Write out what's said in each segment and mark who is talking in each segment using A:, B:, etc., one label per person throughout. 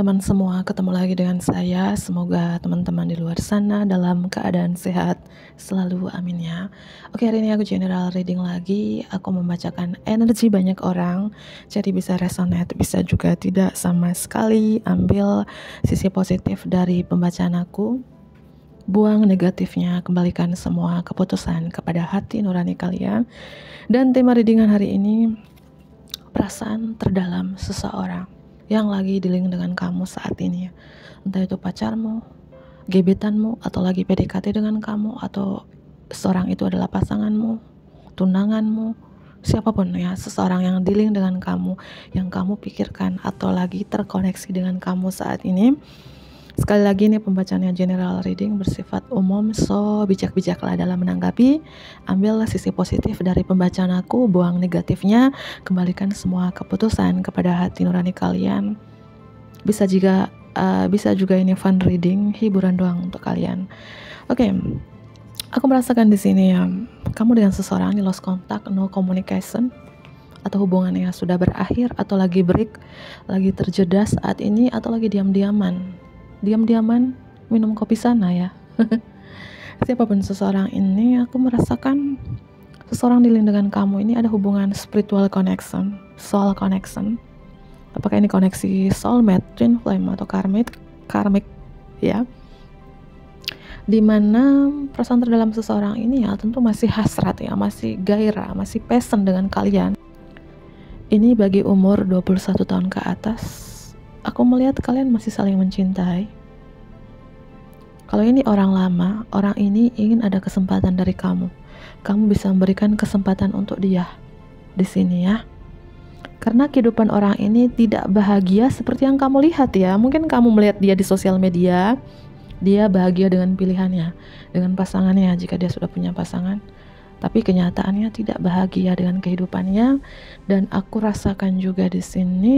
A: teman-teman semua, ketemu lagi dengan saya. Semoga teman-teman di luar sana dalam keadaan sehat selalu, amin ya. Oke, hari ini aku general reading lagi. Aku membacakan energi banyak orang, jadi bisa resonate, bisa juga tidak sama sekali. Ambil sisi positif dari pembacaan aku, buang negatifnya, kembalikan semua keputusan kepada hati nurani kalian. Dan tema readingan hari ini, perasaan terdalam seseorang yang lagi dealing dengan kamu saat ini, entah itu pacarmu, gebetanmu, atau lagi PDKT dengan kamu, atau seorang itu adalah pasanganmu, tunanganmu, siapapun ya, seseorang yang dealing dengan kamu, yang kamu pikirkan atau lagi terkoneksi dengan kamu saat ini. Sekali lagi ini pembacaannya general reading, bersifat umum, so bijak-bijaklah dalam menanggapi. Ambil sisi positif dari pembacaan aku, buang negatifnya, kembalikan semua keputusan kepada hati nurani kalian. Bisa juga ini fun reading, hiburan doang untuk kalian. Oke. Aku merasakan di sini ya, kamu dengan seseorang ini lost contact, no communication, atau hubungannya sudah berakhir, atau lagi break, lagi terjeda saat ini, atau lagi diam-diaman minum kopi sana ya. Siapapun seseorang ini, aku merasakan seseorang dealing dengan kamu ini ada hubungan spiritual connection, soul connection. Apakah ini koneksi soulmate, twin flame, atau karmic ya, dimana perasaan terdalam seseorang ini ya tentu masih hasrat ya, masih gairah, masih passion dengan kalian. Ini bagi umur 21 tahun ke atas. Aku melihat kalian masih saling mencintai. Kalau ini orang lama, orang ini ingin ada kesempatan dari kamu. Kamu bisa memberikan kesempatan untuk dia di sini ya. Karena kehidupan orang ini tidak bahagia seperti yang kamu lihat ya. Mungkin kamu melihat dia di sosial media, dia bahagia dengan pilihannya, dengan pasangannya jika dia sudah punya pasangan. Tapi kenyataannya tidak bahagia dengan kehidupannya. Dan aku rasakan juga di sini,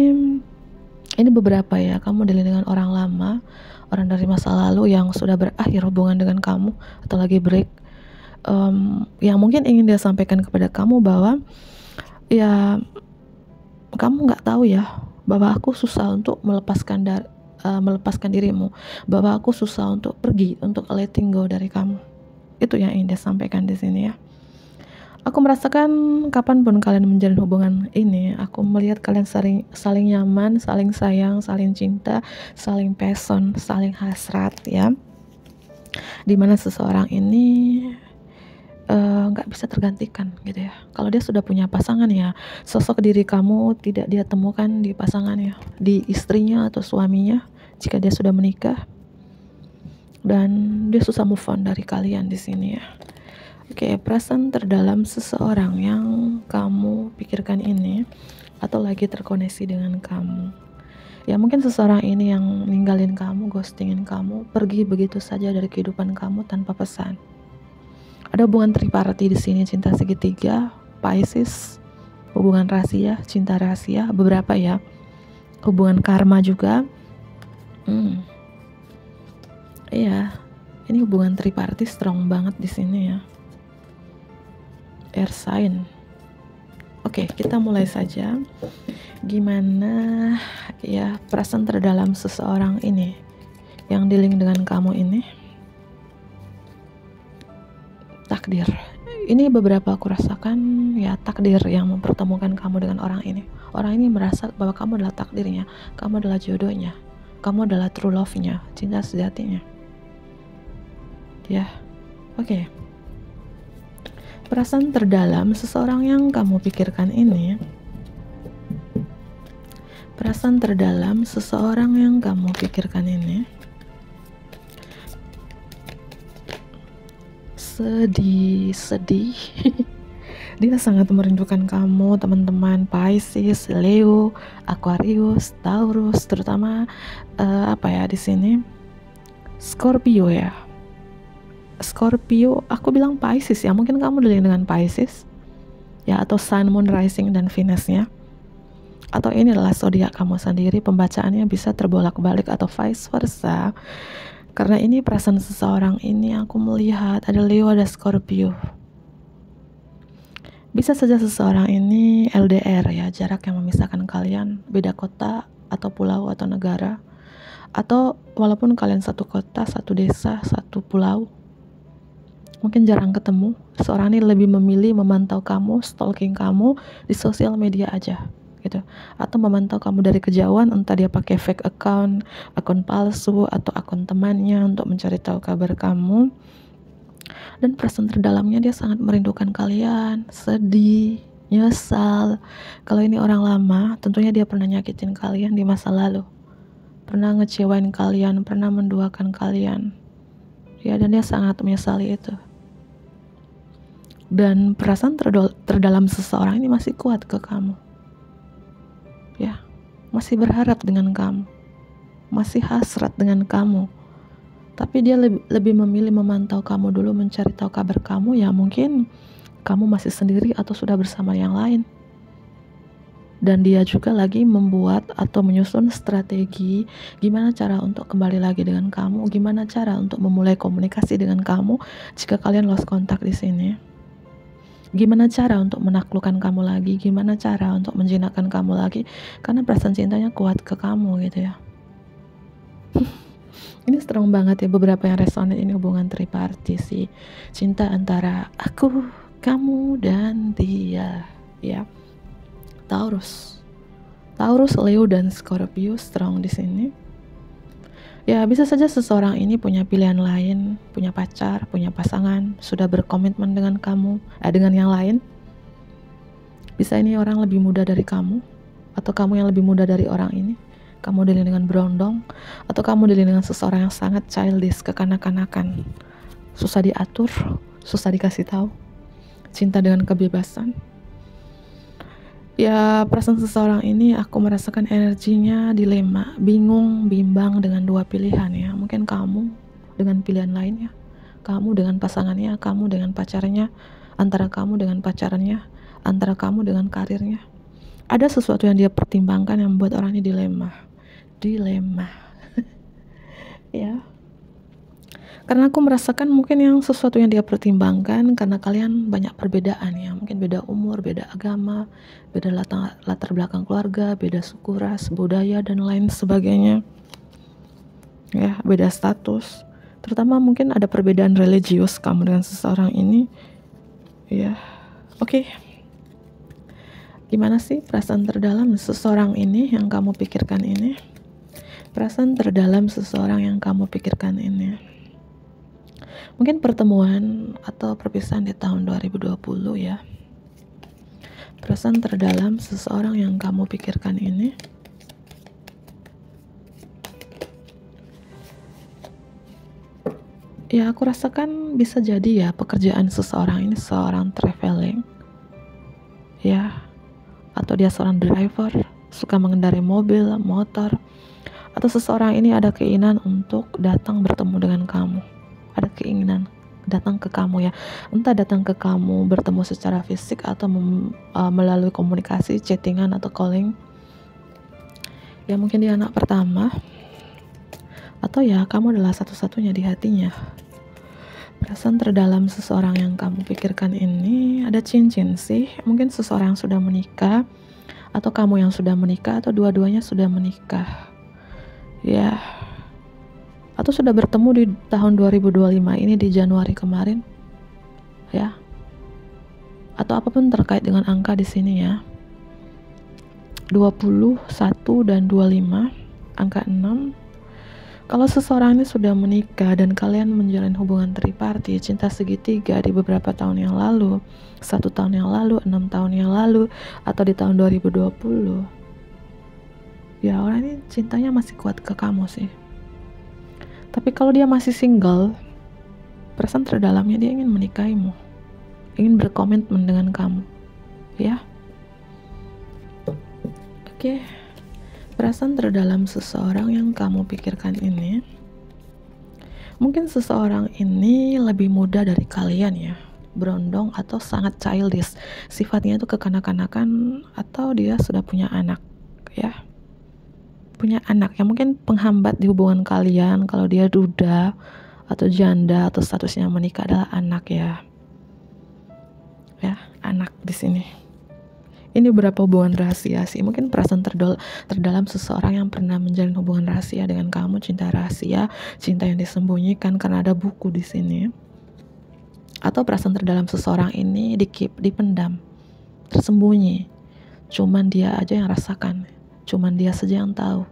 A: ini beberapa ya, kamu dealing dengan orang lama, orang dari masa lalu yang sudah berakhir hubungan dengan kamu atau lagi break, yang mungkin ingin dia sampaikan kepada kamu bahwa ya kamu nggak tahu ya, bahwa aku susah untuk melepaskan dirimu, bahwa aku susah untuk pergi, untuk letting go dari kamu. Itu yang ingin dia sampaikan di sini ya. Aku merasakan kapanpun kalian menjalin hubungan ini, aku melihat kalian saling nyaman, saling sayang, saling cinta, saling passion, saling hasrat ya. Dimana seseorang ini nggak bisa tergantikan gitu ya. Kalau dia sudah punya pasangan ya, sosok diri kamu tidak dia temukan di pasangannya, di istrinya atau suaminya jika dia sudah menikah. Dan dia susah move on dari kalian di sini ya. Oke, perasaan terdalam seseorang yang kamu pikirkan ini atau lagi terkoneksi dengan kamu. Ya mungkin seseorang ini yang ninggalin kamu, ghostingin kamu, pergi begitu saja dari kehidupan kamu tanpa pesan. Ada hubungan triparti di sini, cinta segitiga, Pisces, hubungan rahasia, cinta rahasia, beberapa ya. Hubungan karma juga. Iya, ini hubungan triparti strong banget di sini ya. Air sign. Oke, kita mulai saja. Gimana ya perasaan terdalam seseorang ini yang dealing dengan kamu ini? Takdir. Ini beberapa aku rasakan ya, takdir yang mempertemukan kamu dengan orang ini. Orang ini merasa bahwa kamu adalah takdirnya, kamu adalah jodohnya, kamu adalah true love-nya, cinta sejatinya. Ya, oke. Perasaan terdalam seseorang yang kamu pikirkan ini, perasaan terdalam seseorang yang kamu pikirkan ini, sedih. Dia sangat merindukan kamu, teman-teman Pisces, Leo, Aquarius, Taurus, terutama di sini Scorpio ya. Scorpio, aku bilang Pisces ya, mungkin kamu dealing dengan Pisces ya, atau Sun, Moon, Rising, dan Venus-nya, atau ini adalah zodiak kamu sendiri. Pembacaannya bisa terbolak-balik atau vice versa, karena ini perasaan seseorang ini aku melihat ada Leo, ada Scorpio. Bisa saja seseorang ini LDR ya, jarak yang memisahkan kalian, beda kota atau pulau atau negara, Atau walaupun kalian satu kota, satu desa, satu pulau, mungkin jarang ketemu, seseorang ini lebih memilih memantau kamu, stalking kamu di sosial media aja gitu, atau memantau kamu dari kejauhan, entah dia pakai fake account, akun palsu, atau akun temannya untuk mencari tahu kabar kamu. Dan perasaan terdalamnya dia sangat merindukan kalian, sedih, nyesal. Kalau ini orang lama, tentunya dia pernah nyakitin kalian di masa lalu, pernah ngecewain kalian, pernah menduakan kalian ya, dan dia sangat menyesali itu. Dan perasaan terdalam seseorang ini masih kuat ke kamu ya, masih berharap dengan kamu, masih hasrat dengan kamu. Tapi dia lebih memilih memantau kamu dulu, mencari tahu kabar kamu, ya mungkin kamu masih sendiri atau sudah bersama yang lain. Dan dia juga lagi membuat atau menyusun strategi gimana cara untuk kembali lagi dengan kamu, gimana cara untuk memulai komunikasi dengan kamu jika kalian lost kontak di sini. Gimana cara untuk menaklukkan kamu lagi, gimana cara untuk menjinakkan kamu lagi, karena perasaan cintanya kuat ke kamu gitu ya. Ini strong banget ya, beberapa yang resonan ini hubungan triparti sih, cinta antara aku, kamu, dan dia ya. Taurus, Leo, dan Scorpio strong di sini. Ya, bisa saja seseorang ini punya pilihan lain, punya pacar, punya pasangan, sudah berkomitmen dengan kamu, dengan yang lain. Bisa ini orang lebih muda dari kamu, atau kamu yang lebih muda dari orang ini. Kamu dealing dengan berondong, atau kamu dealing dengan seseorang yang sangat childish, kekanak-kanakan, susah diatur, susah dikasih tahu, cinta dengan kebebasan. Ya, perasaan seseorang ini aku merasakan energinya dilema, bingung, bimbang dengan dua pilihan ya. Mungkin kamu dengan pilihan lainnya, kamu dengan pasangannya, kamu dengan pacarnya, antara kamu dengan pacarnya, antara kamu dengan karirnya. Ada sesuatu yang dia pertimbangkan yang membuat orang ini dilema ya. Karena aku merasakan mungkin yang sesuatu yang dia pertimbangkan karena kalian banyak perbedaan ya, mungkin beda umur, beda agama, beda latar belakang keluarga, beda suku, ras, budaya, dan lain sebagainya ya, beda status. Terutama mungkin ada perbedaan religius kamu dengan seseorang ini ya. Oke. Gimana sih perasaan terdalam seseorang ini yang kamu pikirkan ini? Perasaan terdalam seseorang yang kamu pikirkan ini, mungkin pertemuan atau perpisahan di tahun 2020 ya. Perasaan terdalam seseorang yang kamu pikirkan ini, ya aku rasakan bisa jadi ya pekerjaan seseorang ini seorang traveling ya, atau dia seorang driver, suka mengendarai mobil, motor, atau seseorang ini ada keinginan untuk datang bertemu dengan kamu, ada keinginan datang ke kamu ya, entah datang ke kamu bertemu secara fisik atau melalui komunikasi, chattingan, atau calling ya. Mungkin dia anak pertama, atau ya kamu adalah satu-satunya di hatinya. Perasaan terdalam seseorang yang kamu pikirkan ini ada cincin sih, mungkin seseorang yang sudah menikah, atau kamu yang sudah menikah, atau dua-duanya sudah menikah ya, atau sudah bertemu di tahun 2025 ini, di Januari kemarin ya, atau apapun terkait dengan angka di sini ya, 21 dan 25, angka 6. Kalau seseorang ini sudah menikah dan kalian menjalin hubungan triparti, cinta segitiga di beberapa tahun yang lalu, 1 tahun yang lalu, 6 tahun yang lalu, atau di tahun 2020 ya, orang ini cintanya masih kuat ke kamu sih. Tapi kalau dia masih single, perasaan terdalamnya dia ingin menikahimu, ingin berkomitmen dengan kamu ya. Oke. Perasaan terdalam seseorang yang kamu pikirkan ini, mungkin seseorang ini lebih muda dari kalian ya, berondong atau sangat childish, sifatnya itu kekanak-kanakan, atau dia sudah punya anak ya, punya anak yang mungkin penghambat di hubungan kalian. Kalau dia duda atau janda atau statusnya menikah adalah anak ya, anak di sini. Ini berapa hubungan rahasia sih? Mungkin perasaan terdalam seseorang yang pernah menjalin hubungan rahasia dengan kamu, cinta rahasia, cinta yang disembunyikan karena ada buku di sini. Atau perasaan terdalam seseorang ini dipendam, tersembunyi. Cuman dia aja yang rasakan, cuman dia saja yang tahu.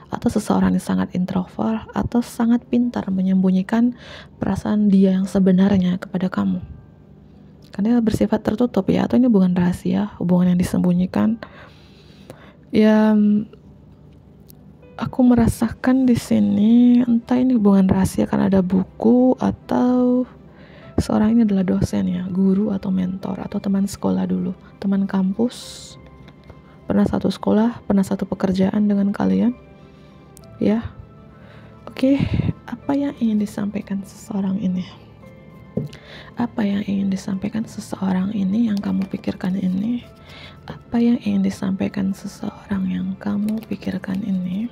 A: Atau seseorang yang sangat introvert atau sangat pintar menyembunyikan perasaan dia yang sebenarnya kepada kamu. Karena bersifat tertutup ya, atau ini hubungan rahasia, hubungan yang disembunyikan. Ya, aku merasakan di sini entah ini hubungan rahasia karena ada buku atau seorang ini adalah dosen ya, guru atau mentor atau teman sekolah dulu, teman kampus, pernah satu sekolah, pernah satu pekerjaan dengan kalian, ya. Oke, apa yang ingin disampaikan seseorang ini? Apa yang ingin disampaikan seseorang ini yang kamu pikirkan ini? Apa yang ingin disampaikan seseorang yang kamu pikirkan ini?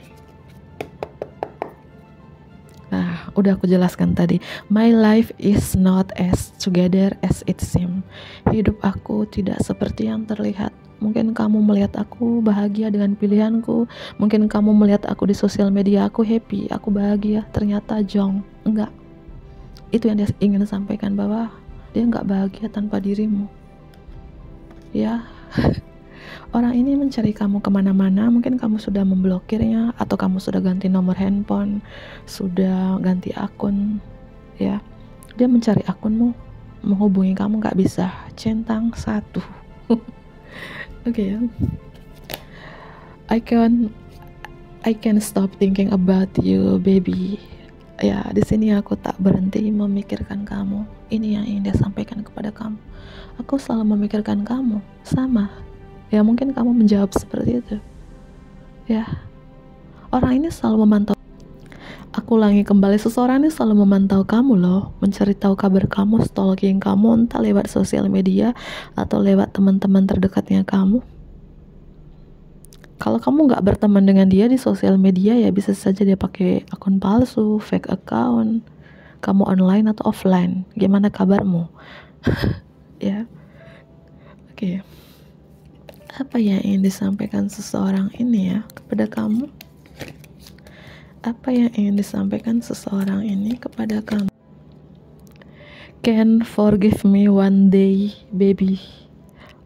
A: Nah, udah aku jelaskan tadi. My life is not as together as it seems. Hidup aku tidak seperti yang terlihat. Mungkin kamu melihat aku bahagia dengan pilihanku. Mungkin kamu melihat aku di sosial media, aku happy, aku bahagia. Ternyata jong, enggak. Itu yang dia ingin sampaikan, bahwa dia enggak bahagia tanpa dirimu. Ya. Orang ini mencari kamu kemana-mana. Mungkin kamu sudah memblokirnya, atau kamu sudah ganti nomor handphone, sudah ganti akun, ya. Dia mencari akunmu, menghubungi kamu gak bisa. Centang satu. Oke, ya. I can stop thinking about you, baby. Ya, di sini aku tak berhenti memikirkan kamu. Ini yang ingin dia sampaikan kepada kamu. Aku selalu memikirkan kamu, sama. Ya, mungkin kamu menjawab seperti itu. Ya, orang ini selalu memantau. Aku ulangi kembali, seseorang ini selalu memantau kamu loh, mencari tahu kabar kamu, stalking kamu, entah lewat sosial media atau lewat teman-teman terdekatnya kamu. Kalau kamu nggak berteman dengan dia di sosial media, ya bisa saja dia pakai akun palsu, fake account. Kamu online atau offline, gimana kabarmu? Ya, oke. Apa yang ingin disampaikan seseorang ini ya kepada kamu? Apa yang ingin disampaikan seseorang ini kepada kamu? Can forgive me one day, baby.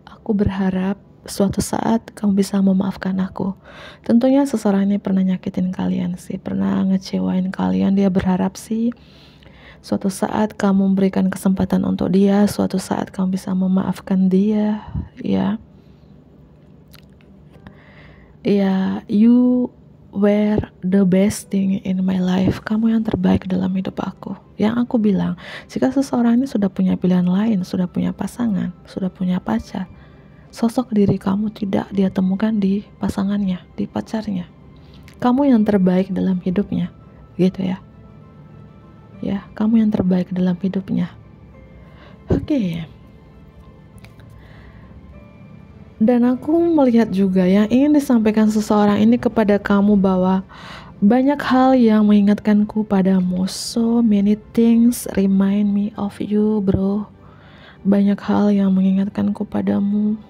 A: Aku berharap suatu saat kamu bisa memaafkan aku. Tentunya seseorang ini pernah nyakitin kalian sih, pernah ngecewain kalian. Dia berharap sih suatu saat kamu memberikan kesempatan untuk dia, suatu saat kamu bisa memaafkan dia, ya. Ya, you were the best thing in my life. Kamu yang terbaik dalam hidup aku. Yang aku bilang, jika seseorang ini sudah punya pilihan lain, sudah punya pasangan, sudah punya pacar, sosok diri kamu tidak dia temukan di pasangannya, di pacarnya. Kamu yang terbaik dalam hidupnya, gitu ya. Ya, kamu yang terbaik dalam hidupnya. Oke. Dan aku melihat juga yang ingin disampaikan seseorang ini kepada kamu, bahwa banyak hal yang mengingatkanku padamu. So many things remind me of you, bro. Banyak hal yang mengingatkanku padamu.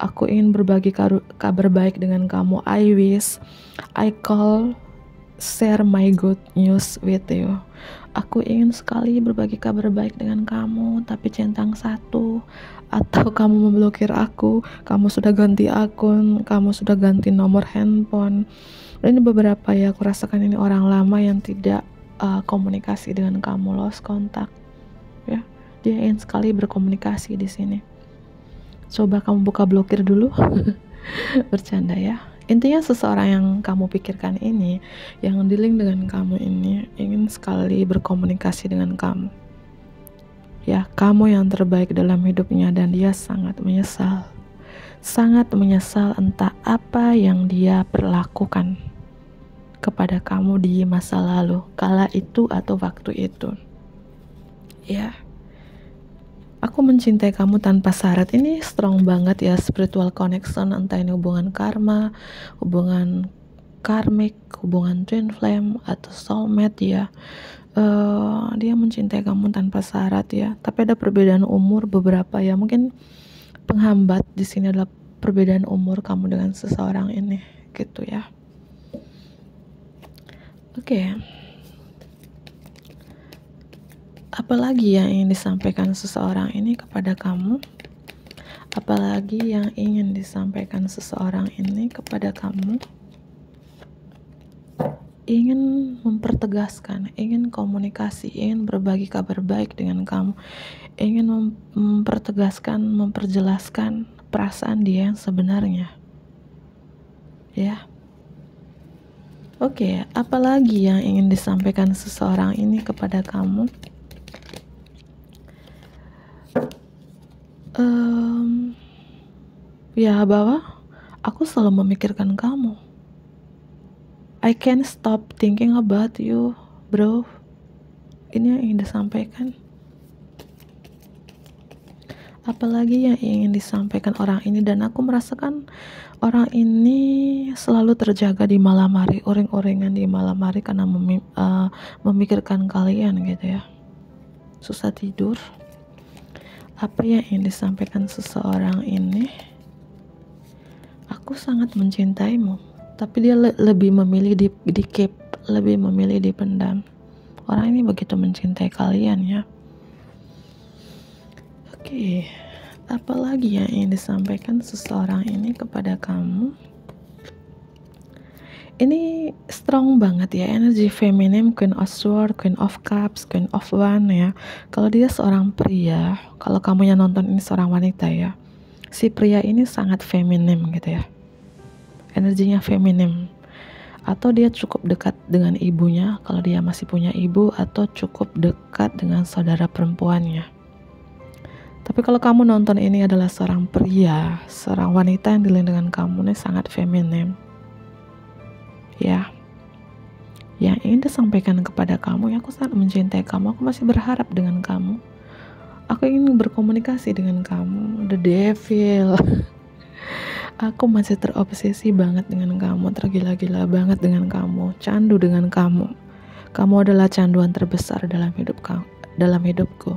A: Aku ingin berbagi kabar baik dengan kamu. I wish I could share my good news with you. Aku ingin sekali berbagi kabar baik dengan kamu, tapi centang satu. Atau kamu memblokir aku, kamu sudah ganti akun, kamu sudah ganti nomor handphone. Dan ini beberapa ya, aku rasakan ini orang lama yang tidak komunikasi dengan kamu, lost contact. Ya, dia ingin sekali berkomunikasi di sini. Coba kamu buka blokir dulu. Bercanda ya. Intinya seseorang yang kamu pikirkan ini, yang dealing dengan kamu ini, ingin sekali berkomunikasi dengan kamu. Ya, kamu yang terbaik dalam hidupnya, dan dia sangat menyesal. Sangat menyesal entah apa yang dia perlakukan kepada kamu di masa lalu, kala itu atau waktu itu. Ya. Aku mencintai kamu tanpa syarat. Ini strong banget ya, spiritual connection, entah ini hubungan karma, hubungan karmic, hubungan twin flame atau soulmate ya. Dia mencintai kamu tanpa syarat ya. Tapi ada perbedaan umur beberapa ya. Mungkin penghambat di sini adalah perbedaan umur kamu dengan seseorang ini gitu ya. Oke. Apalagi yang ingin disampaikan seseorang ini kepada kamu? Apalagi yang ingin disampaikan seseorang ini kepada kamu? Ingin mempertegaskan, ingin komunikasi, ingin berbagi kabar baik dengan kamu, ingin mempertegaskan, memperjelaskan perasaan dia yang sebenarnya. Ya. Oke, apalagi yang ingin disampaikan seseorang ini kepada kamu? Ya, bahwa aku selalu memikirkan kamu. I can't stop thinking about you, bro. Ini yang ingin disampaikan. Apalagi yang ingin disampaikan orang ini, dan aku merasakan orang ini selalu terjaga di malam hari, uring-uringan di malam hari karena memikirkan kalian gitu ya. Susah tidur. Apa yang ingin disampaikan seseorang ini? Aku sangat mencintaimu, tapi dia lebih memilih di keep, lebih memilih dipendam. Orang ini begitu mencintai kalian ya. Oke, apalagi yang ingin disampaikan seseorang ini kepada kamu? Ini strong banget ya, energi feminim, Queen of Swords, Queen of Cups, Queen of Wands ya. Kalau dia seorang pria, kalau kamu yang nonton ini seorang wanita ya, si pria ini sangat feminim gitu ya. Energinya feminim, atau dia cukup dekat dengan ibunya kalau dia masih punya ibu, atau cukup dekat dengan saudara perempuannya. Tapi kalau kamu nonton ini adalah seorang pria, seorang wanita yang dealing dengan kamu ini sangat feminim ya. Yang ingin disampaikan kepada kamu, ya, aku sangat mencintai kamu, aku masih berharap dengan kamu, aku ingin berkomunikasi dengan kamu. The devil. Aku masih terobsesi banget dengan kamu, tergila-gila banget dengan kamu, candu dengan kamu. Kamu adalah canduan terbesar dalam hidupku,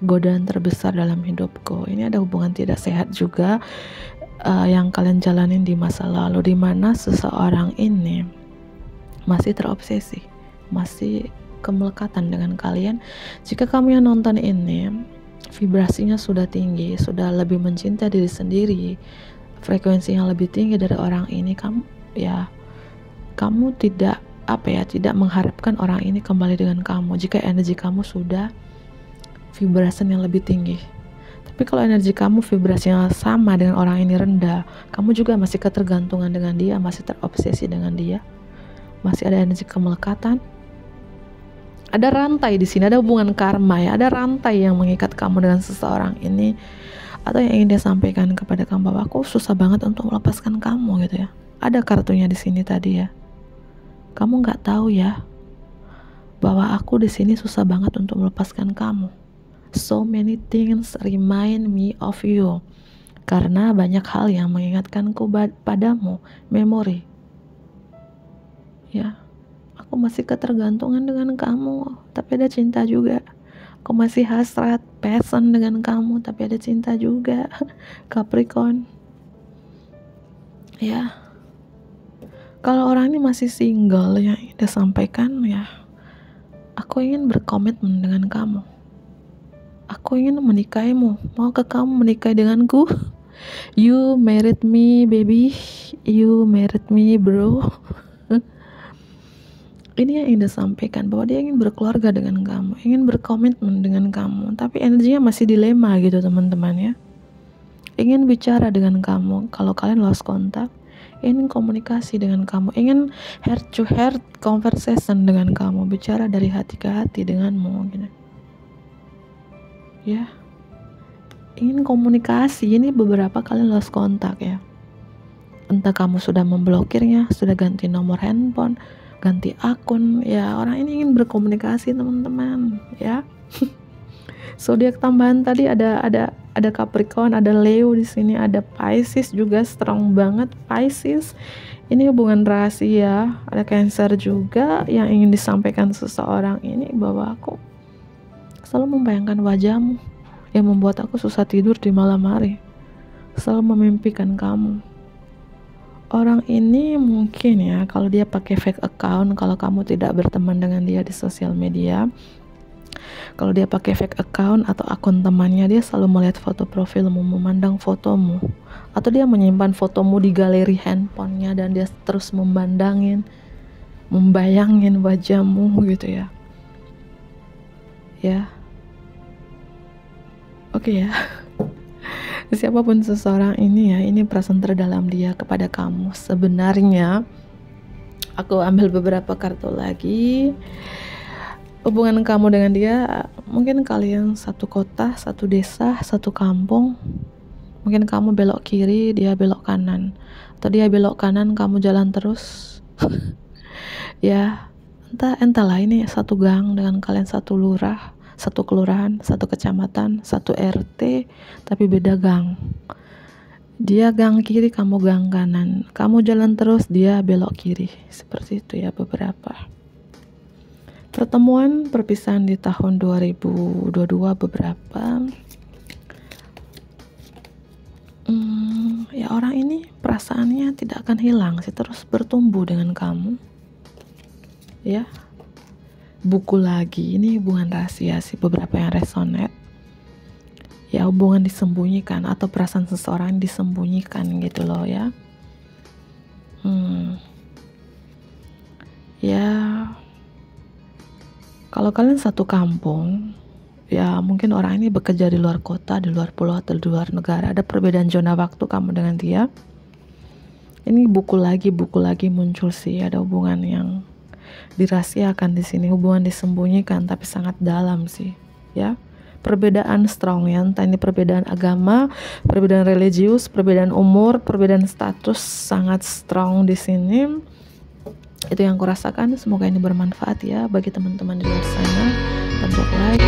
A: godaan terbesar dalam hidupku. Ini ada hubungan tidak sehat juga yang kalian jalanin di masa lalu, di mana seseorang ini masih terobsesi, masih kemelekatan dengan kalian. Jika kamu yang nonton ini vibrasinya sudah tinggi, sudah lebih mencintai diri sendiri, frekuensi yang lebih tinggi dari orang ini, kamu tidak tidak mengharapkan orang ini kembali dengan kamu jika energi kamu sudah vibrasi yang lebih tinggi. Tapi kalau energi kamu vibrasinya sama dengan orang ini rendah, kamu juga masih ketergantungan dengan dia, masih terobsesi dengan dia, masih ada energi kemelekatan. Ada rantai di sini, ada hubungan karma ya, ada rantai yang mengikat kamu dengan seseorang ini. Atau yang ingin dia sampaikan kepada kamu, bahwa aku susah banget untuk melepaskan kamu gitu ya. Ada kartunya di sini tadi ya. Kamu nggak tahu ya, bahwa aku di sini susah banget untuk melepaskan kamu. So many things remind me of you. Karena banyak hal yang mengingatkanku padamu, memori. Ya, aku masih ketergantungan dengan kamu, tapi ada cinta juga. Aku masih hasrat, passion dengan kamu, tapi ada cinta juga. Capricorn. Ya. Kalau orang ini masih single, yang udah sampaikan ya, aku ingin berkomitmen dengan kamu. Aku ingin menikahimu. Maukah kamu menikah denganku? You married me, baby. You married me, bro. Ini yang ingin disampaikan, bahwa dia ingin berkeluarga dengan kamu, ingin berkomitmen dengan kamu, tapi energinya masih dilema gitu teman-teman ya. Ingin bicara dengan kamu, kalau kalian lost contact, ingin komunikasi dengan kamu, ingin heart to heart conversation dengan kamu, bicara dari hati ke hati denganmu gitu. Ya, ingin komunikasi. Ini beberapa kali lost contact ya. Entah kamu sudah memblokirnya, sudah ganti nomor handphone, ganti akun ya. Orang ini ingin berkomunikasi teman-teman ya. Zodiak tambahan tadi ada Capricorn, ada Leo di sini, ada Pisces juga strong banget. Pisces ini hubungan rahasia, ada Cancer juga. Yang ingin disampaikan seseorang ini, bahwa aku selalu membayangkan wajahmu yang membuat aku susah tidur di malam hari. selalu memimpikan kamu. Orang ini mungkin ya, kalau dia pakai fake account, kalau kamu tidak berteman dengan dia di sosial media, kalau dia pakai fake account atau akun temannya, dia selalu melihat foto profilmu, memandang fotomu, atau dia menyimpan fotomu di galeri handphonenya dan dia terus membayangin wajahmu gitu ya. Ya, oke ya. Siapapun seseorang ini ya, ini perasaan terdalam dia kepada kamu. Sebenarnya aku ambil beberapa kartu lagi. Hubungan kamu dengan dia, mungkin kalian satu kota, satu desa, satu kampung. Mungkin kamu belok kiri, dia belok kanan, atau dia belok kanan, kamu jalan terus. Ya, entahlah, ini satu gang dengan kalian, satu lurah, satu kelurahan, satu kecamatan, satu RT, tapi beda gang. Dia gang kiri, kamu gang kanan. Kamu jalan terus, dia belok kiri. Seperti itu ya beberapa. Pertemuan perpisahan di tahun 2022 beberapa. Ya orang ini perasaannya tidak akan hilang sih, terus bertumbuh dengan kamu. Ya. Buku lagi, ini hubungan rahasia sih, beberapa yang resonate ya, hubungan disembunyikan atau perasaan seseorang disembunyikan gitu loh ya. Ya, kalau kalian satu kampung ya, mungkin orang ini bekerja di luar kota, di luar pulau atau di luar negara, ada perbedaan zona waktu kamu dengan dia. Ini buku lagi muncul sih, ada hubungan yang dirahasiakan di sini, hubungan disembunyikan tapi sangat dalam sih ya. Perbedaan strong ya, entah ini perbedaan agama, perbedaan religius, perbedaan umur, perbedaan status sangat strong di sini. Itu yang kurasakan. Semoga ini bermanfaat ya bagi teman-teman di luar sana. Tonton like,